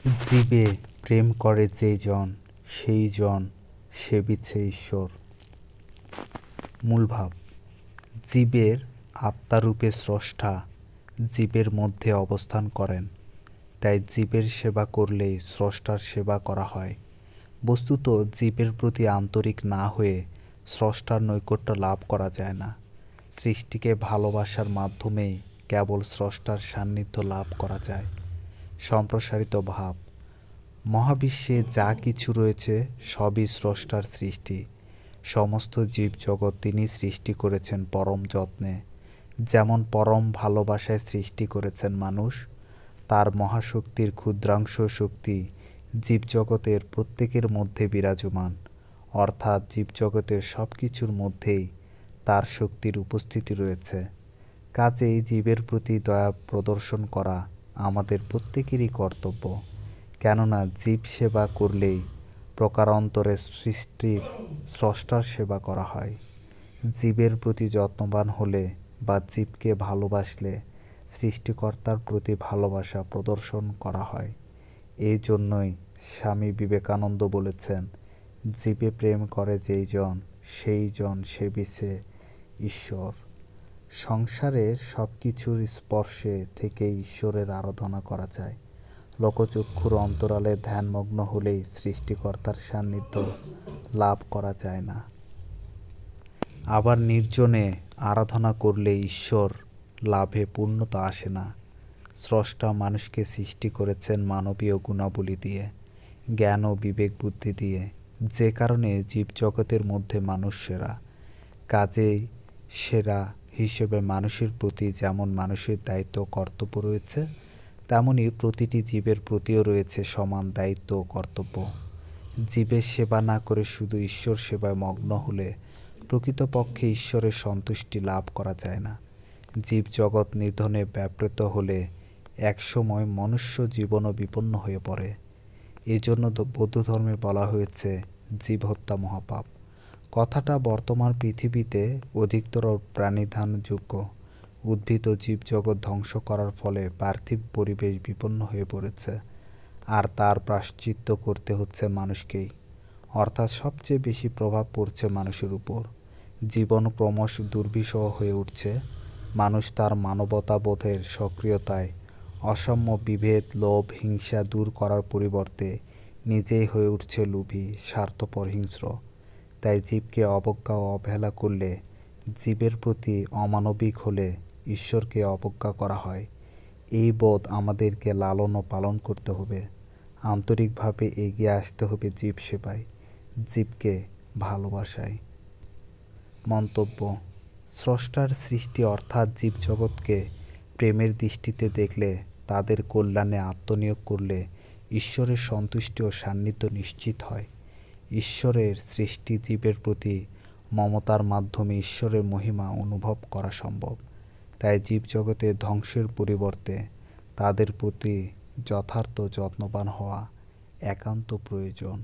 জীবে প্রেম করে যেই জন সেই জন সেবিছে ঈশ্বর। মূলভাব: জীবের আত্মারূপে স্রষ্টা জীবের মধ্যে অবস্থান করেন, তাই জীবের সেবা করলেই স্রষ্টার সেবা করা হয়। বস্তুত জীবের প্রতি আন্তরিক না হয়ে স্রষ্টার নৈকট্য লাভ করা যায় না। সৃষ্টিকে ভালোবাসার মাধ্যমেই কেবল স্রষ্টার সান্নিধ্য লাভ করা যায়। সম্প্রসারিত ভাব: মহাবিশ্বে যা কিছু রয়েছে সবই স্রষ্টার সৃষ্টি। সমস্ত জীবজগৎ তিনি সৃষ্টি করেছেন পরম যত্নে। যেমন পরম ভালোবাসায় সৃষ্টি করেছেন মানুষ, তার মহাশক্তির ক্ষুদ্রাংশ শক্তি জীবজগতের প্রত্যেকের মধ্যে বিরাজমান, অর্থাৎ জীবজগতের সব কিছুর মধ্যেই তার শক্তির উপস্থিতি রয়েছে। কাজেই জীবের প্রতি দয়া প্রদর্শন করা আমাদের প্রত্যেকেরই কর্তব্য, কেননা জীব সেবা করলেই প্রকারান্তরে সৃষ্টির স্রষ্টার সেবা করা হয়। জীবের প্রতি যত্নবান হলে বা জীবকে ভালোবাসলে সৃষ্টিকর্তার প্রতি ভালোবাসা প্রদর্শন করা হয়। এই জন্যই স্বামী বিবেকানন্দ বলেছেন, জীবে প্রেম করে যেই জন সেই জন সেবিছে ঈশ্বর। সংসারের সব কিছুর স্পর্শে থেকে ঈশ্বরের আরাধনা করা যায়। লোকচক্ষুর অন্তরালে ধ্যানমগ্ন হলেই সৃষ্টিকর্তার সান্নিধ্য লাভ করা যায় না। আবার নির্জনে আরাধনা করলে ঈশ্বর লাভে পূর্ণতা আসে না। স্রষ্টা মানুষকে সৃষ্টি করেছেন মানবীয় গুণাবলী দিয়ে, জ্ঞান ও বিবেক বুদ্ধি দিয়ে, যে কারণে জীবজগতের মধ্যে মানুষ সেরা। কাজেই সেরা হিসেবে মানুষের প্রতি যেমন মানুষের দায়িত্ব ও কর্তব্য রয়েছে, তেমনি প্রতিটি জীবের প্রতিও রয়েছে সমান দায়িত্ব ও কর্তব্য। জীবের সেবা না করে শুধু ঈশ্বর সেবায় মগ্ন হলে প্রকৃতপক্ষে ঈশ্বরের সন্তুষ্টি লাভ করা যায় না। জীবজগৎ নিধনে ব্যাপৃত হলে একসময় মনুষ্য জীবনও বিপন্ন হয়ে পড়ে। এজন্য বৌদ্ধ ধর্মে বলা হয়েছে জীব হত্যা মহাপাপ। কথাটা বর্তমান পৃথিবীতে অধিকতর প্রাণিধানযোগ্য। উদ্ভিদ ও জীবজগৎ ধ্বংস করার ফলে পার্থিব পরিবেশ বিপন্ন হয়ে পড়েছে, আর তার প্রায়শ্চিত্ত করতে হচ্ছে মানুষকেই, অর্থাৎ সবচেয়ে বেশি প্রভাব পড়ছে মানুষের উপর। জীবন ক্রমশ দুর্বিষহ হয়ে উঠছে। মানুষ তার মানবতাবোধের সক্রিয়তায় অসাম্য, বিভেদ, লোভ, হিংসা দূর করার পরিবর্তে নিজেই হয়ে উঠছে লোভী, স্বার্থপর, হিংস্র। তাই জীবকে অবজ্ঞা ও অবহেলা করলে, জীবের প্রতি অমানবিক হলে ঈশ্বরকে অবজ্ঞা করা হয়। এই বোধ আমাদেরকে লালন ও পালন করতে হবে। আন্তরিকভাবে এগিয়ে আসতে হবে জীব সেবায়, জীবকে ভালোবাসায়। মন্তব্য: স্রষ্টার সৃষ্টি অর্থাৎ জীবজগৎকে প্রেমের দৃষ্টিতে দেখলে, তাদের কল্যাণে আত্মনিয়োগ করলে ঈশ্বরের সন্তুষ্টি ও সান্নিধ্য নিশ্চিত হয়। ঈশ্বরের সৃষ্টি জীবের প্রতি মমতার মাধ্যমে ঈশ্বরের মহিমা অনুভব করা সম্ভব। তাই জীবজগতের ধ্বংসের পরিবর্তে তাদের প্রতি যথার্থ যত্নবান হওয়া একান্ত প্রয়োজন।